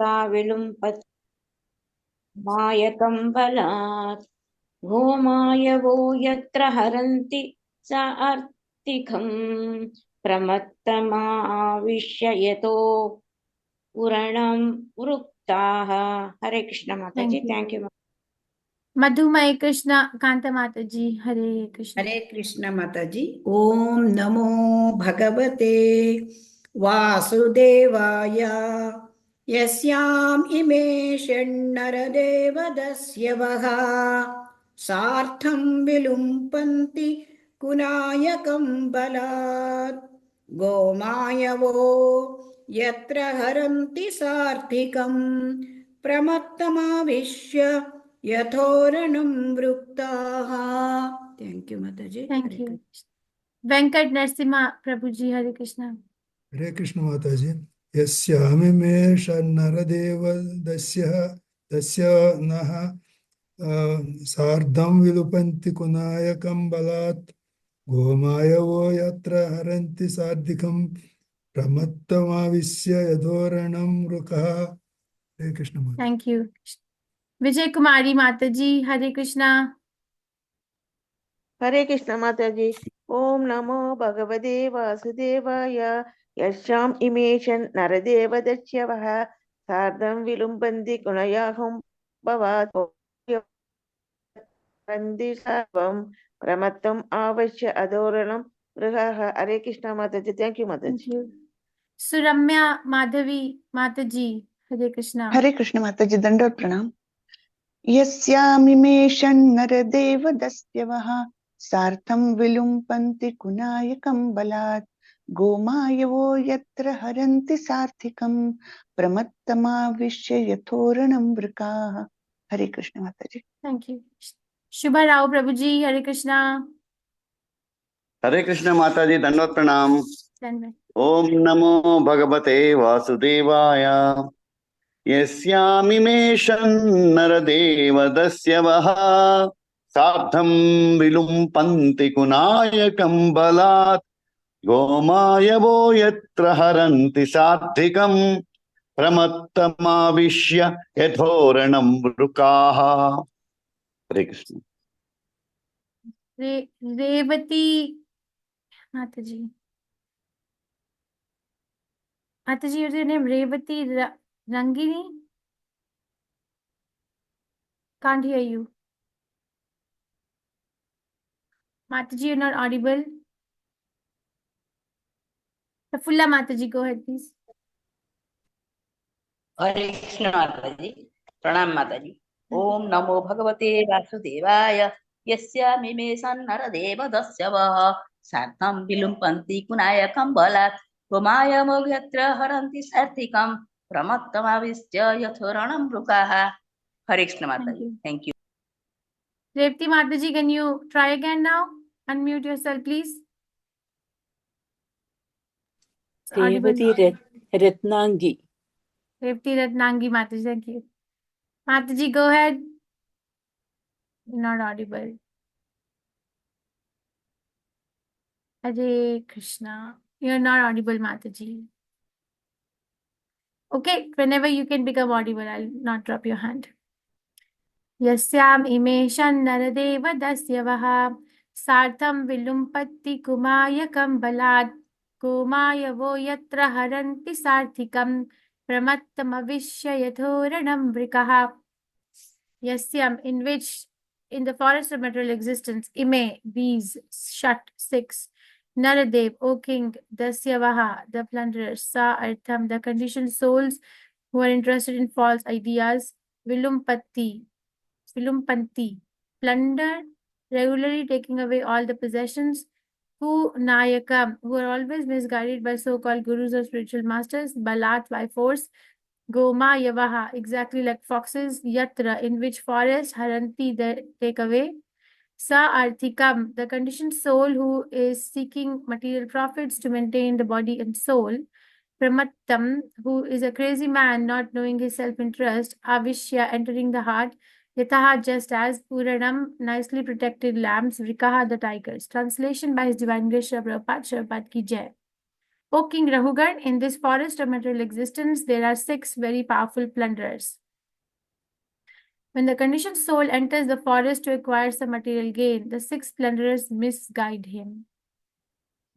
विलुम्पत् मायकं बलात् गोमायवो यत्र हरन्ति सार्थिकं प्रमत्तमाविश्य यतो पुरणं वृक्ताः. हरे कृष्ण माताजी. Thank you. मधुमय कृष्ण कांत माताजी. हरे कृष्ण. हरे कृष्ण माताजी. ओम नमो भगवते वासुदेवाय यस्याम इमे षण्णरदेवदस्यवः सार्थं विलुम्पन्ति कुनायकं बलात् गोमायवो यत्र हरन्ति सार्थिकं प्रमत्तमाविश्य यथोरणं वृक्ताः. थैंक यू माताजी. Thank you. वेंकट नरसिम्हा प्रभु जी. हरे कृष्ण. हरे कृष्ण माताजी. यस्यामि मे षण्णरदेव दस्य नः सार्धं विलुपन्ति कुनायकं बलात् गोमायवो यत्र हरन्ति सार्धिकं प्रमत्तमाविश्य यथोरणं वृकः. हरे कृष्ण माता. Thank you. विजय कुमारी माताजी. हरे कृष्णा. हरे कृष्ण माताजी. ओम नमो भगवते वासुदेवाय यस्याम इमेषन् नरदेवदस्यवः सार्धं विलुम्बन्ति गुणयाहं भवात् वन्दे सर्वं प्रमत्तम् आवश्य अधोरणं गृहः. हरे कृष्ण माताजी. थैंक यू माताजी. सुरम्या माधवी माताजी. हरे कृष्णा. हरे कृष्ण माताजी. दंडवत प्रणाम. यस्यामिमे षण्णरदेवदस्यवः सार्थं विलुम्पन्ति कुनायकं बलात् गोमायवो यत्र हरन्ति सार्थिकं प्रमत्तमाविश्य यथोरणं वृकाः. हरे कृष्ण माताजी. Thank you. शुभा राव प्रभु जी. हरे कृष्णा. हरे कृष्ण माताजी. दंडवत प्रणाम. ओम नमो भगवते वासुदेवाय यस्यामिमे षण्णरदेवदस्यवः सार्धं विलुम्पन्ति कुनायकं बलात् गोमायवो यत्र हरन्ति सार्थिकं प्रमत्तमाविश्य यथोरणं वृकाः. हरे कृष्ण. रेवती माताजी. माताजी, your name Revati Rangini? Can't hear you. Mataji, you're not audible. Prafulla Mataji, go ahead, please. हरे कृष्ण माताजी. प्रणाम माताजी. ओम नमो भगवते वासुदेवाय यस्यामिमे सन्नरदेवदस्यवः सार्थं विलुम्पन्ति कुनायकं बलात् गोमायवो यत्र हरन्ति सार्थिकं प्रमत्तमाविश्य यथोरणं वृकाः. हरे कृष्ण माताजी. Thank you. Revati Mataji, can you try again now? Unmute yourself, please. Revati Ratnangi. Revati Ratnangi Mataji, thank you. Mataji, go ahead. You're not audible. Hare Krishna. You're not audible, Mataji. Okay, whenever you can become audible, I'll not drop your hand. यस्याम इमेशं Nardev दस्यवः सार्थं विलुम्पत्ति कुमायकं बलात् गोमायवो यत्र हरन्ति सार्थिकं प्रमत्तमविश्य यथोरणं वृकः. Yasyam, in which in the forest of material existence, ime, these, shut, 6, Naradev, O king, Dasyavaha, the plunderers, sa, artham, the conditioned souls who are interested in false ideas, vilumpanti, plunder, regularly taking away all the possessions, who nayaka, who are always misguided by so-called gurus or spiritual masters, balat, by force, Goma Yavaha, exactly like foxes, Yatra, in which forest, Haranti, they take away. Sa Arthikam, the conditioned soul who is seeking material profits to maintain the body and soul. Pramattam, who is a crazy man not knowing his self-interest. Avishya, entering the heart. Yataha, just as. Puranam, nicely protected lambs. Vrikaha, the tigers. Translation by His Divine Grace Prabhupada, Prabhupada ki Jai. O King Rahugan, in this forest of material existence, there are 6 very powerful plunderers. When the conditioned soul enters the forest to acquire some material gain, the 6 plunderers misguide him.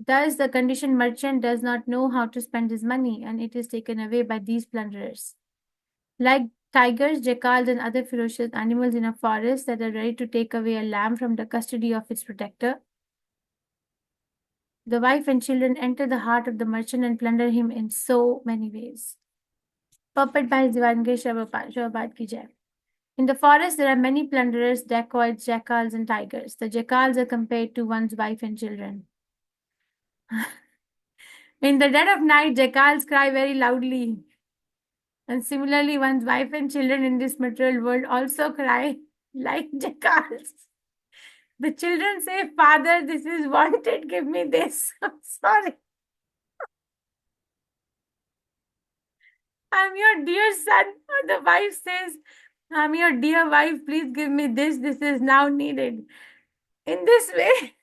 Thus, the conditioned merchant does not know how to spend his money, and it is taken away by these plunderers. Like tigers, jackals, and other ferocious animals in a forest that are ready to take away a lamb from the custody of its protector, the wife and children enter the heart of the merchant and plunder him in so many ways. Puppet by Divange Shabbat Ki Jai. In the forest, there are many plunderers, dacoits, jackals, and tigers. The jackals are compared to one's wife and children. In the dead of night, jackals cry very loudly. And similarly, one's wife and children in this material world also cry like jackals. The children say, Father, this is wanted, give me this. I'm sorry. I'm your dear son. Or the wife says, I'm your dear wife, please give me this. This is now needed. In this way,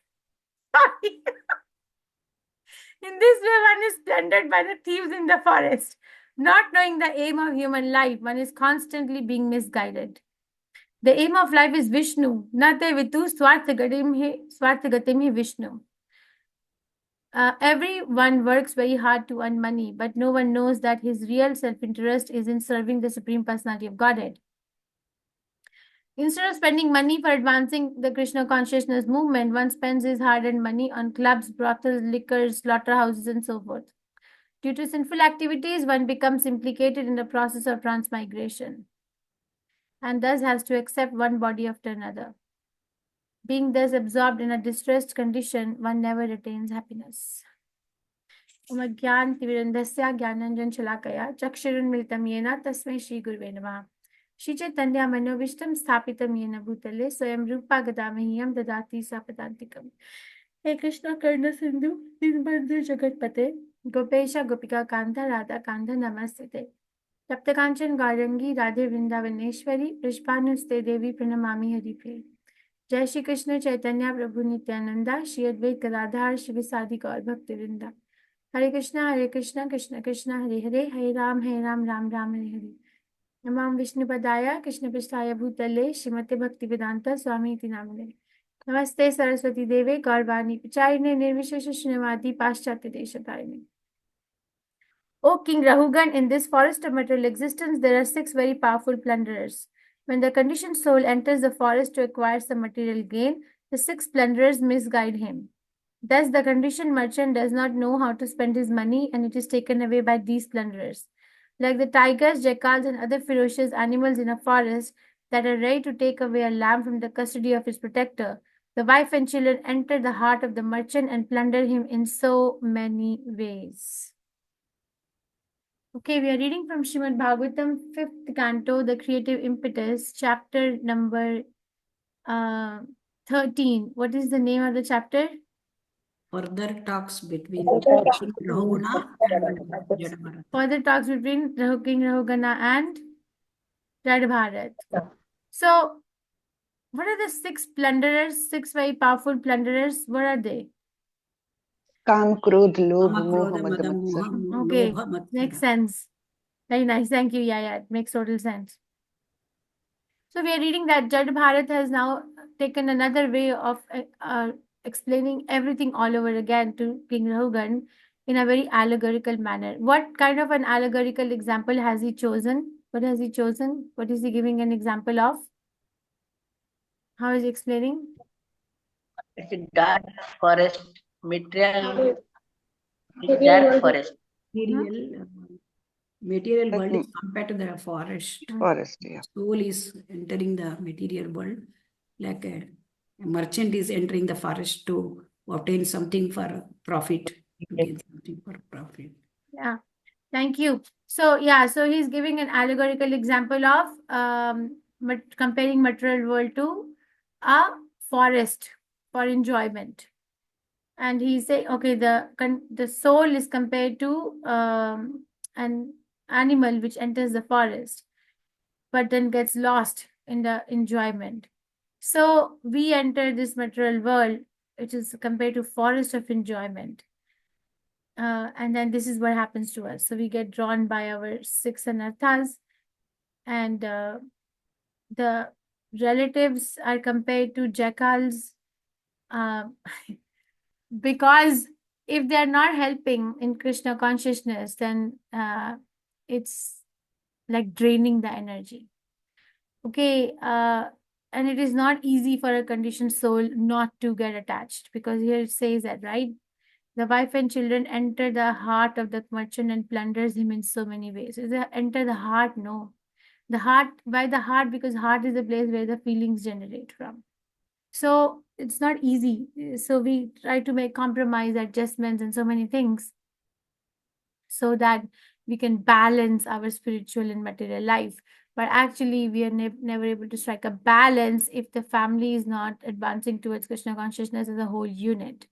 sorry. In this way, one is plundered by the thieves in the forest. Not knowing the aim of human life, one is constantly being misguided. The aim of life is Vishnu. Nate vitu swarthagatim hi Vishnu. Everyone works very hard to earn money, but no one knows that his real self-interest is in serving the Supreme Personality of Godhead. Instead of spending money for advancing the Krishna consciousness movement, one spends his hard-earned money on clubs, brothels, liquors, slaughterhouses, and so forth. Due to sinful activities, one becomes implicated in the process of transmigration and thus has to accept one body after another. Being thus absorbed in a distressed condition, one never attains happiness. Umagyantivirandasya Gyananjan Shalakaya Chakshirunmilitam Yena Tasmai Shri Gurve Namah. Shri Chaitanya Manovishtam Sthapitam Yena Bhutale Swayam Rupa Gadamahiyam Dadati Sapadantikam. Hey Krishna Karna Sindhu Dinbandhu Jagatpate Gopesha Gopika Kanta Radha Kanta Namaste. Taptakanchen Gaurangi Radhe Vrindavaneshwari Prishpanuste Devi Pranamami Haripriya. Jai Shri Krishna Chaitanya Prabhu Nityananda Shri Advait Gadadhar Shri Visadi Gaur Bhaktivinda. Hare Krishna Krishna Krishna Hare Hare Hare Ram Ram Ram Hare Hare. Namam Vishnu Padaya Krishna Pristaya Bhutale Srimate Bhaktivedanta Swami Iti Namane. Namaste Saraswati Deve Gaurvani Pachayine Nirvishesha Srinivadi Paschatya Deshatarine. O King Rahugan, in this forest of material existence, there are 6 very powerful plunderers. When the conditioned soul enters the forest to acquire some material gain, the 6 plunderers misguide him. Thus, the conditioned merchant does not know how to spend his money, and it is taken away by these plunderers. Like the tigers, jackals, and other ferocious animals in a forest that are ready to take away a lamb from the custody of his protector, the wife and children enter the heart of the merchant and plunder him in so many ways. Okay, we are reading from Srimad Bhagavatam, 5th canto, the creative impetus, chapter number 13. What is the name of the chapter? Further talks between King Rahugana and Jadabharat. Further talks between King Rahugana and Radha. So, what are the 6 plunderers, 6 very powerful plunderers? What are they? Kam, Krodh, Lobh, Kama, Moh, Krodha, Mad, Mada, Matsar. Moha, Okay, Lobha, Matsara. makes sense. Very nice. Thank you. Yeah, it makes total sense. So we are reading that Jad Bharat has now taken another way of explaining everything all over again to King Rahugan in a very allegorical manner. What kind of an allegorical example has he chosen? What has he chosen? What is he giving an example of? How is he explaining? It's a dark forest, material, it's dark forest. Material world is compared to the forest. Forest, yeah. Soul is entering the material world, like a merchant is entering the forest to obtain something for profit. To gain something for profit. Yeah, thank you. So yeah, so he's giving an allegorical example of comparing material world to a forest for enjoyment. And he say, okay, the soul is compared to an animal which enters the forest, but then gets lost in the enjoyment. So we enter this material world, which is compared to forest of enjoyment. And then this is what happens to us. So we get drawn by our 6 anarthas, and the relatives are compared to jackals, because if they are not helping in Krishna consciousness, then it's like draining the energy. Okay, and it is not easy for a conditioned soul not to get attached, because here it says that, right? The wife and children enter the heart of the merchant and plunders him in so many ways. Is it enter the heart? No. The heart, why the heart? Because heart is the place where the feelings generate from. So it's not easy. So we try to make compromise, adjustments, and so many things so that we can balance our spiritual and material life. But actually, we are never able to strike a balance if the family is not advancing towards Krishna consciousness as a whole unit.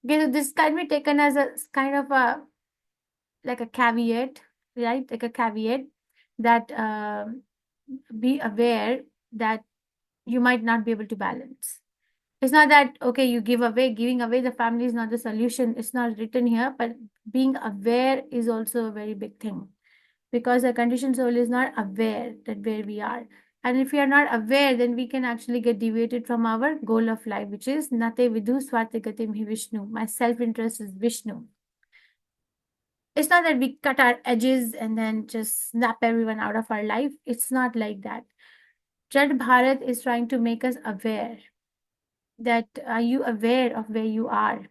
Okay, so this can be taken as a kind of a like a caveat, right? Like a caveat that be aware that you might not be able to balance. It's not that, okay, you giving away the family is not the solution. It's not written here, but being aware is also a very big thing, because a conditioned soul is not aware that where we are. And if we are not aware, then we can actually get deviated from our goal of life, which is Nate Vidu Swarte Gatim Hi Vishnu. My self-interest is Vishnu. It's not that we cut our edges and then just snap everyone out of our life. It's not like that. Jad Bharat is trying to make us aware that are you aware of where you are?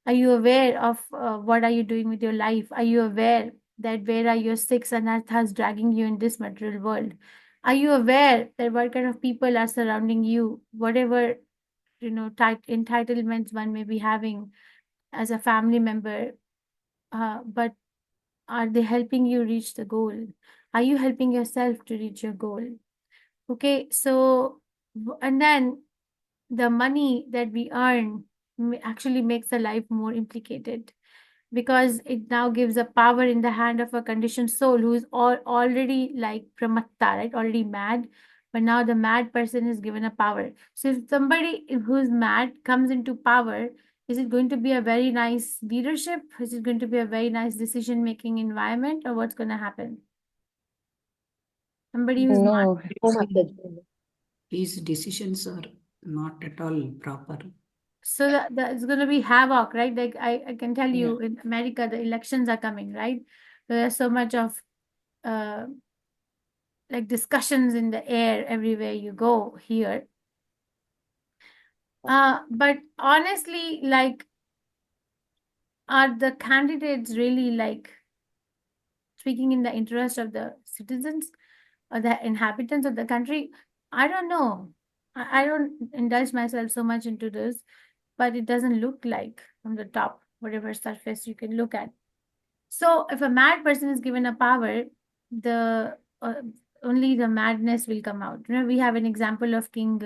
Are you aware of what are you doing with your life? Are you aware that where are your 6 anarthas dragging you in this material world? Are you aware that what kind of people are surrounding you? Whatever, entitlements one may be having as a family member, but are they helping you reach the goal? Are you helping yourself to reach your goal? Okay, so, and then the money that we earn actually makes the life more implicated, because it now gives a power in the hand of a conditioned soul who is already like pramatta, right? Already mad, but now the mad person is given a power. So if somebody who's mad comes into power, is it going to be a very nice leadership? Is it going to be a very nice decision-making environment, or what's going to happen? Somebody who's mad. No, His decisions are not at all proper. So that it's going to be havoc, right? Like I can tell Yeah. you, in America, the elections are coming, right? There's so much of like discussions in the air everywhere you go here. But honestly, like, are the candidates really like speaking in the interest of the citizens or the inhabitants of the country? I don't know. I don't indulge myself so much into this, but it doesn't look like from the top, whatever surface you can look at. So if a mad person is given a power, the only the madness will come out. We have an example of King,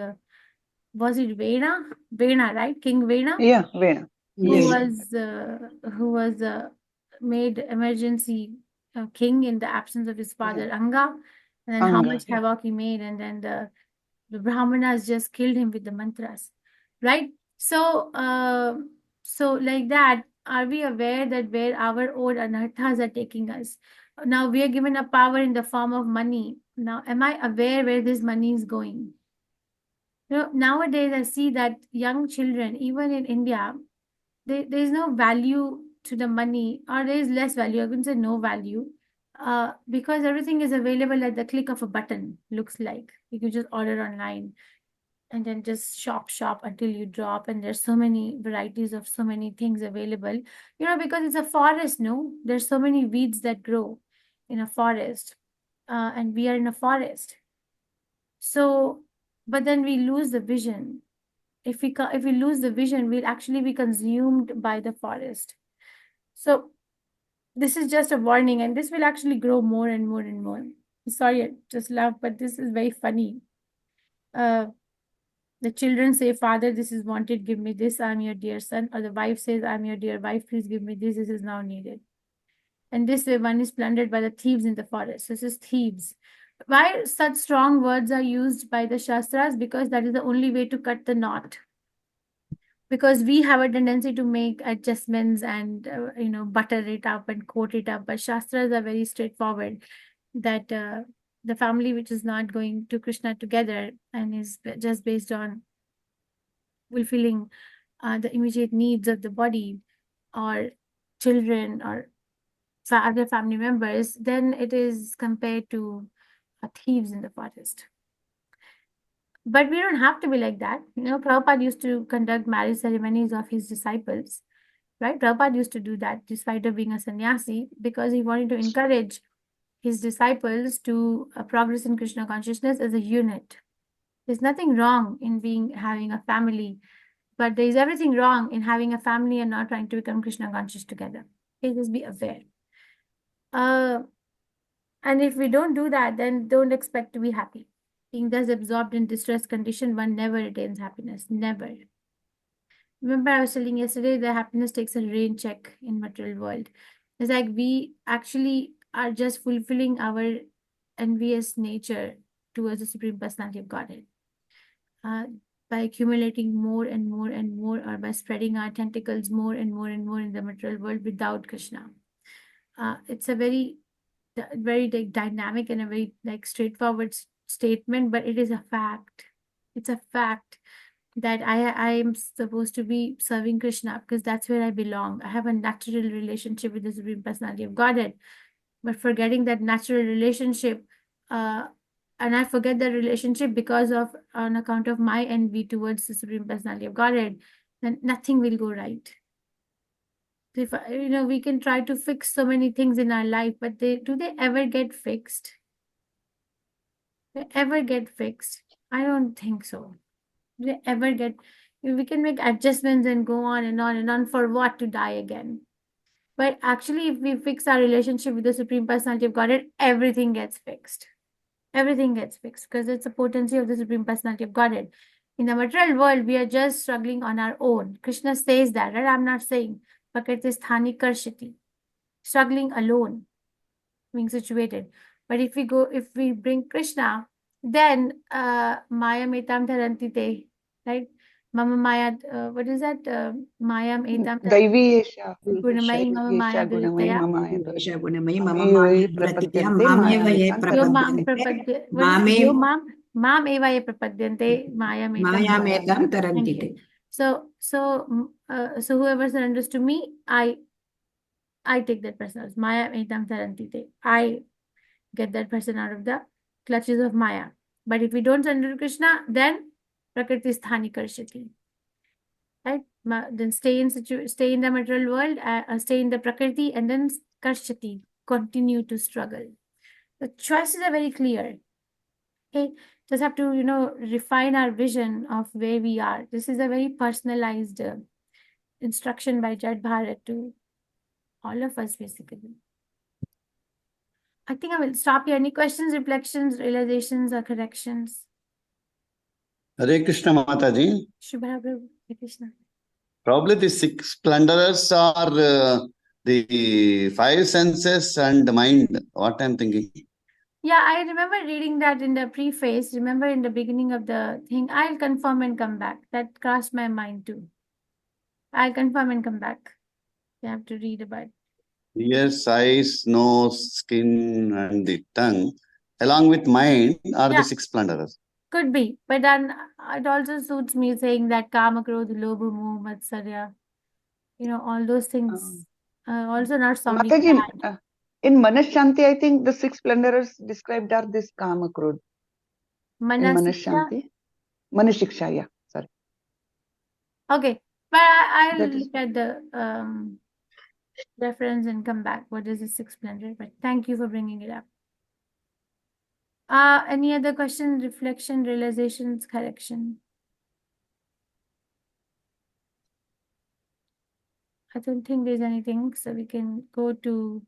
was it Vena? Vena, right? King Vena? Yeah, Vena. Who Yes. was made emergency king in the absence of his father Anga, and then how Anga, much yeah. havoc he made, and then the Brahmanas just killed him with the mantras, right? So so like that, are we aware that where our old anarthas are taking us? Now we are given a power in the form of money. Now, am I aware where this money is going? Nowadays I see that young children, even in India, there is no value to the money, or there is less value. I wouldn't say no value, because everything is available at the click of a button. Looks like you can just order online and then just shop until you drop. And there's so many varieties of so many things available. Because it's a forest. No, there's so many weeds that grow in a forest, and we are in a forest. So, but then we lose the vision. If we lose the vision, we'll actually be consumed by the forest. So this is just a warning, and this will actually grow more and more and more. Sorry, I just laugh, but this is very funny. The children say, "Father, this is wanted, give me this, I'm your dear son." Or the wife says, "I'm your dear wife, please give me this, this is now needed." And this way one is plundered by the thieves in the forest. This is thieves. Why such strong words are used by the Shastras? Because that is the only way to cut the knot. because we have a tendency to make adjustments and butter it up and coat it up, but Shastras are very straightforward that the family which is not going to Krishna together and is just based on fulfilling the immediate needs of the body or children or other family members, then it is compared to thieves in the forest. But we don't have to be like that. Prabhupada used to conduct marriage ceremonies of his disciples, right? Prabhupada used to do that despite of being a sannyasi, because he wanted to encourage his disciples to progress in Krishna consciousness as a unit. There's nothing wrong in having a family, but there is everything wrong in having a family and not trying to become Krishna conscious together. Okay, just be aware. And if we don't do that, then don't expect to be happy. Being thus absorbed in distress condition, one never attains happiness. Never. Remember, I was telling yesterday that happiness takes a rain check in material world. It's like we actually are just fulfilling our envious nature towards the Supreme Personality of Godhead. By accumulating more and more and more, or by spreading our tentacles more and more and more in the material world without Krishna. It's a very dynamic and a very straightforward statement, but it is a fact. It's a fact that I am supposed to be serving Krishna because that's where I belong. I have a natural relationship with the Supreme Personality of Godhead, but forgetting that natural relationship, and I forget that relationship on account of my envy towards the Supreme Personality of Godhead, then nothing will go right. If we can try to fix so many things in our life, but do they ever get fixed? They ever get fixed? I don't think so. Do they ever get? We can make adjustments and go on and on and on, for what? To die again. But actually, if we fix our relationship with the Supreme Personality of Godhead, everything gets fixed. Everything gets fixed because it's a potency of the Supreme Personality of Godhead. In the material world, we are just struggling on our own. Krishna says that, right? I'm not saying. Pakati karshati. Struggling alone, being situated. But if we bring Krishna, then Maya metam tarantite, right? Mama Maya, what is that? Maya metam Daivi Yesha. Gunamayi Mama Maya Gunamayi Duritaya. Mama Desha Gunamayi Mama Mame Maya prapadyante Duratitya Mameva Maya Ye metam Yo mam Prapadyante prapadyante. What is it? Yo Mame mam eva ye prapadyante Maya metam. Maya Metam Thank you. Tarantite. So whoever surrenders to me, I take that person as Maya metam tarantite. I get that person out of the clutches of Maya. But if we don't surrender to Krishna, then Prakriti sthani karshati. Right? Then stay in the material world, stay in the Prakriti, and then karshati, continue to struggle. The choices are very clear. Okay, just have to refine our vision of where we are. This is a very personalized instruction by Jad Bharat to all of us, basically. I think I will stop here. Any questions, reflections, realizations, or corrections? Hare Krishna Mataji. Shubha Prabhu, Hare Krishna. Probably the 6 splendors are the 5 senses and mind. What I'm thinking. Yeah, I remember reading that in the preface. Remember in the beginning of the thing, I'll confirm and come back. That crossed my mind too. I'll confirm and come back. You have to read about it. Ears, eyes, nose, skin, and the tongue, along with mind, are Yeah. the 6 splendors. Could be, but then it also suits me saying that Kama, Krodha, Lobha, Moha, Matsarya, all those things also not sounding Mataji, bad. in Manashanti, I think the 6 splendors described are this Kama Krodha. In Manasiksha? Manashanti. Manashiksha, yeah. Sorry. Okay, but I'll That is- look at the reference and come back. What is the 6 splendor? But thank you for bringing it up. Any other questions, reflection, realizations, correction? I don't think there's anything, so we can go to